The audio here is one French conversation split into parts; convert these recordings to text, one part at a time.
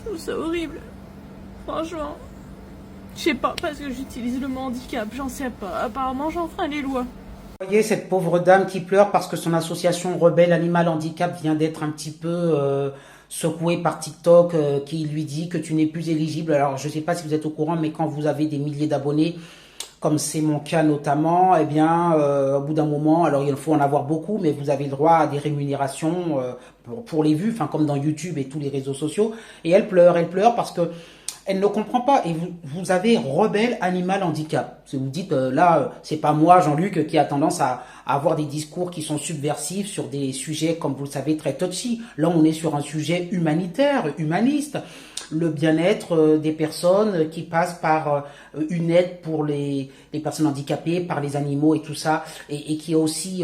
trouve ça horrible. Franchement. Je sais pas, parce que j'utilise le mot handicap, j'en sais pas. Apparemment, j'enfreins les lois. Vous voyez cette pauvre dame qui pleure parce que son association Rebelle Animal Handicap vient d'être un petit peu secouée par TikTok qui lui dit que tu n'es plus éligible. Alors je ne sais pas si vous êtes au courant, mais quand vous avez des milliers d'abonnés, comme c'est mon cas notamment, eh bien au bout d'un moment, alors il faut en avoir beaucoup, mais vous avez le droit à des rémunérations pour les vues, enfin comme dans YouTube et tous les réseaux sociaux. Et elle pleure parce que elle ne comprend pas. Et vous avez Rebelle Animal Handicap. Si vous dites, là, c'est pas moi, Jean-Luc, qui a tendance à avoir des discours qui sont subversifs sur des sujets, comme vous le savez, très touchy. Là, on est sur un sujet humanitaire, humaniste. Le bien-être des personnes qui passent par une aide pour les personnes handicapées, par les animaux et tout ça. Et qui est aussi,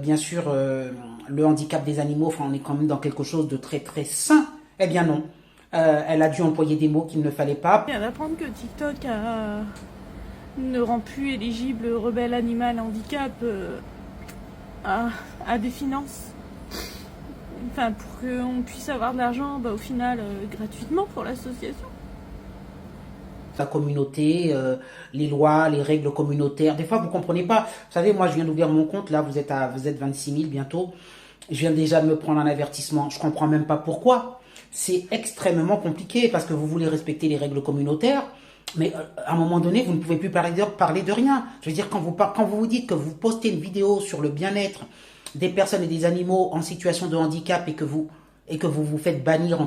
bien sûr, le handicap des animaux. Enfin, on est quand même dans quelque chose de très, très sain. Eh bien non. Elle a dû employer des mots qu'il ne fallait pas. Je viens d'apprendre que TikTok ne rend plus éligible Rebelle Animal Handicap à des finances. Enfin, pour qu'on puisse avoir de l'argent, au final, gratuitement pour l'association. Sa communauté, les lois, les règles communautaires. Des fois, vous comprenez pas. Vous savez, moi, je viens d'ouvrir mon compte. Là, vous êtes 26 000 bientôt. Je viens déjà de me prendre un avertissement. Je comprends même pas pourquoi. C'est extrêmement compliqué parce que vous voulez respecter les règles communautaires, mais à un moment donné, vous ne pouvez plus parler de rien. Je veux dire, quand vous vous dites que vous postez une vidéo sur le bien-être des personnes et des animaux en situation de handicap et que vous vous faites bannir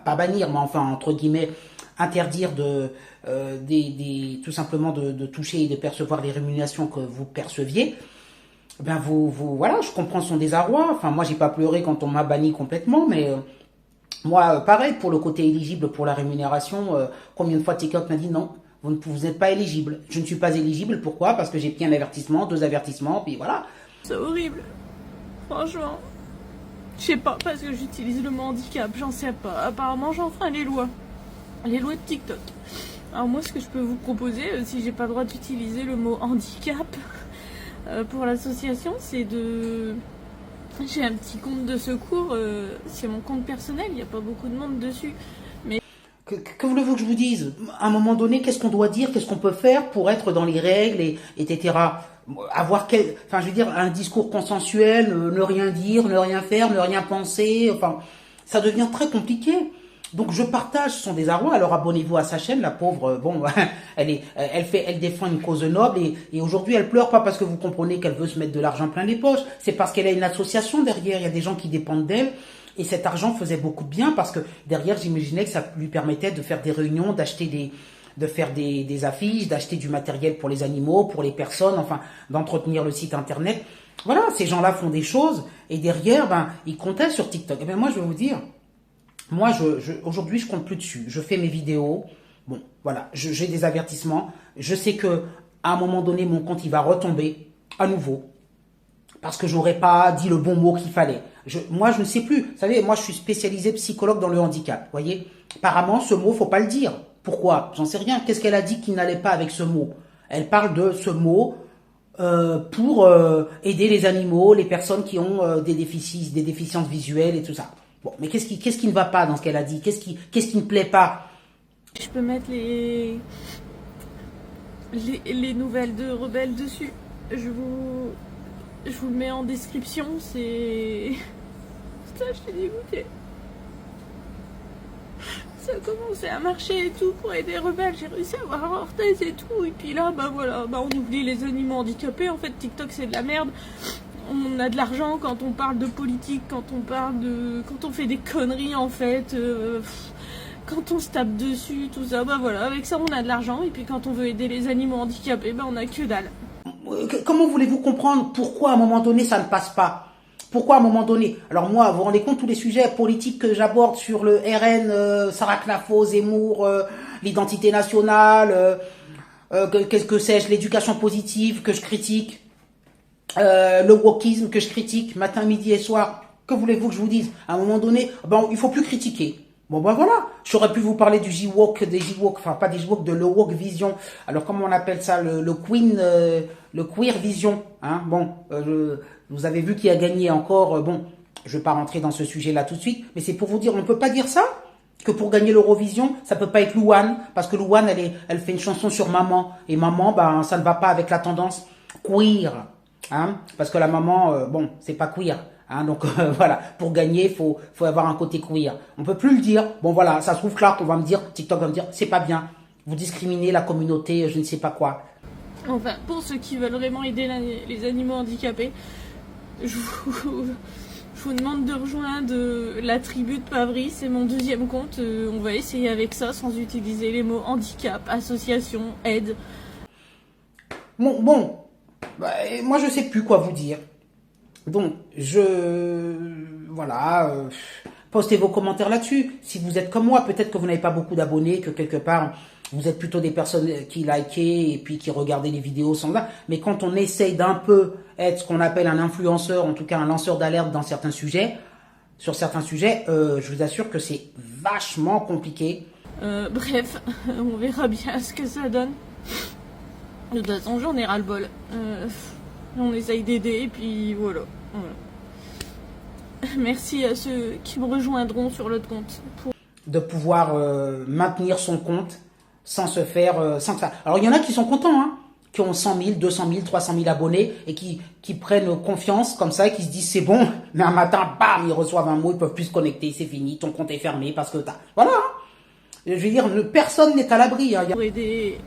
pas bannir, mais enfin entre guillemets interdire tout simplement de toucher et de percevoir les rémunérations que vous perceviez. Ben voilà, je comprends son désarroi. Enfin, moi, j'ai pas pleuré quand on m'a banni complètement, mais moi, pareil, pour le côté éligible pour la rémunération, combien de fois TikTok m'a dit non, vous n'êtes pas éligible. Je ne suis pas éligible, pourquoi? Parce que j'ai pris un avertissement, 2 avertissements, puis voilà. C'est horrible. Franchement. Je sais pas, parce que j'utilise le mot handicap, j'en sais pas. Apparemment, j'enfreins les lois. Les lois de TikTok. Alors moi, ce que je peux vous proposer, si j'ai pas le droit d'utiliser le mot handicap pour l'association, c'est de... J'ai un petit compte de secours, c'est mon compte personnel, il n'y a pas beaucoup de monde dessus. Mais que voulez-vous que je vous dise? À un moment donné, qu'est-ce qu'on doit dire? Qu'est-ce qu'on peut faire pour être dans les règles, etc. Enfin, je veux dire, un discours consensuel, ne rien dire, ne rien faire, ne rien penser. Enfin, ça devient très compliqué. Donc je partage son désarroi. Alors abonnez-vous à sa chaîne, la pauvre. Bon, elle défend une cause noble et aujourd'hui elle pleure pas parce que vous comprenez qu'elle veut se mettre de l'argent plein les poches. C'est parce qu'elle a une association derrière. Il y a des gens qui dépendent d'elle et cet argent faisait beaucoup de bien parce que derrière j'imaginais que ça lui permettait de faire des réunions, de faire des affiches, d'acheter du matériel pour les animaux, pour les personnes, enfin d'entretenir le site internet. Voilà, ces gens-là font des choses et derrière, ils comptaient sur TikTok. Et bien moi je vais vous dire. Moi, aujourd'hui, je compte plus dessus. Je fais mes vidéos. Bon, voilà, j'ai des avertissements. Je sais que à un moment donné, mon compte, il va retomber à nouveau. Parce que j'aurais pas dit le bon mot qu'il fallait. Moi, je ne sais plus. Vous savez, moi, je suis spécialisé psychologue dans le handicap. Vous voyez, apparemment, ce mot, faut pas le dire. Pourquoi? J'en sais rien. Qu'est-ce qu'elle a dit qui n'allait pas avec ce mot? Elle parle de ce mot pour aider les animaux, les personnes qui ont des déficiences visuelles et tout ça. Bon, mais qu'est-ce qui ne va pas dans ce qu'elle a dit? Qu'est-ce qui ne plaît pas? Je peux mettre les nouvelles de Rebelle dessus. Je vous le mets en description. C'est... Putain, je suis dégoûtée. Ça a commencé à marcher et tout pour aider Rebelle. J'ai réussi à avoir un orthèse et tout. Et puis là, voilà, on oublie les animaux handicapés. En fait, TikTok, c'est de la merde. On a de l'argent quand on parle de politique, quand on fait des conneries en fait, quand on se tape dessus, tout ça, voilà, avec ça on a de l'argent, et puis quand on veut aider les animaux handicapés, on a que dalle. Comment voulez-vous comprendre pourquoi à un moment donné ça ne passe pas? Pourquoi à un moment donné? Alors moi, vous vous rendez compte tous les sujets politiques que j'aborde sur le RN, Sarah Knafo, Zemmour, l'identité nationale, qu'est-ce que sais-je, l'éducation positive que je critique, le wokisme que je critique matin, midi et soir. Que voulez-vous que je vous dise? À un moment donné, il faut plus critiquer. Bon voilà, j'aurais pu vous parler du J-Walk, des J-Walk, enfin pas des J-Walk, de le Walk Vision. Alors comment on appelle ça, le Queer Vision, hein. Vous avez vu qui a gagné encore. Je vais pas rentrer dans ce sujet-là tout de suite, mais c'est pour vous dire, on ne peut pas dire ça. Que pour gagner l'Eurovision, ça peut pas être Louane, parce que Louane, elle fait une chanson sur maman. Et maman, ben, ça ne va pas avec la tendance queer. Hein, parce que la maman, bon, c'est pas queer. Hein, donc voilà, pour gagner, faut avoir un côté queer. On peut plus le dire. Bon voilà, ça se trouve clair qu'on va me dire, TikTok va me dire, c'est pas bien. Vous discriminez la communauté, je ne sais pas quoi. Enfin, pour ceux qui veulent vraiment aider les animaux handicapés, je vous demande de rejoindre la tribu de Pavry, c'est mon deuxième compte. On va essayer avec ça sans utiliser les mots handicap, association, aide. Bon, bah, moi je sais plus quoi vous dire. Donc, voilà, postez vos commentaires là-dessus. Si vous êtes comme moi, peut-être que vous n'avez pas beaucoup d'abonnés, que quelque part, vous êtes plutôt des personnes qui likaient et puis qui regardaient les vidéos sans ça. Mais quand on essaye d'un peu être ce qu'on appelle un influenceur, en tout cas un lanceur d'alerte dans certains sujets, sur certains sujets, je vous assure que c'est vachement compliqué. Bref, on verra bien ce que ça donne. De toute façon, j'en ai ras-le-bol. On essaye d'aider et puis voilà. Merci à ceux qui me rejoindront sur l'autre compte. De pouvoir maintenir son compte sans se faire... Alors, il y en a qui sont contents, hein, qui ont 100 000, 200 000, 300 000 abonnés et qui prennent confiance comme ça et qui se disent c'est bon, mais un matin, bam, ils reçoivent un mot, ils peuvent plus se connecter, c'est fini, ton compte est fermé parce que t'as... Voilà, hein. Je veux dire, personne n'est à l'abri. Hein. Pour aider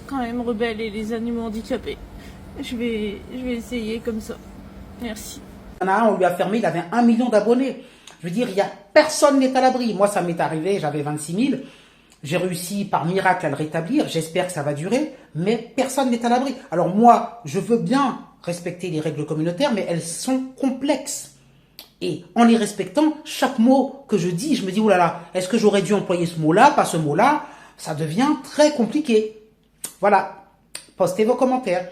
quand même Rebelle et les animaux handicapés. Je vais essayer comme ça. Merci. Il y en a un, on lui a fermé, il avait 1 million d'abonnés. Je veux dire, personne n'est à l'abri. Moi, ça m'est arrivé, j'avais 26 000. J'ai réussi par miracle à le rétablir. J'espère que ça va durer, mais personne n'est à l'abri. Alors moi, je veux bien respecter les règles communautaires, mais elles sont complexes. Et en les respectant, chaque mot que je dis, je me dis, oh là là, est-ce que j'aurais dû employer ce mot-là, pas ce mot-là? Ça devient très compliqué. Voilà. Postez vos commentaires.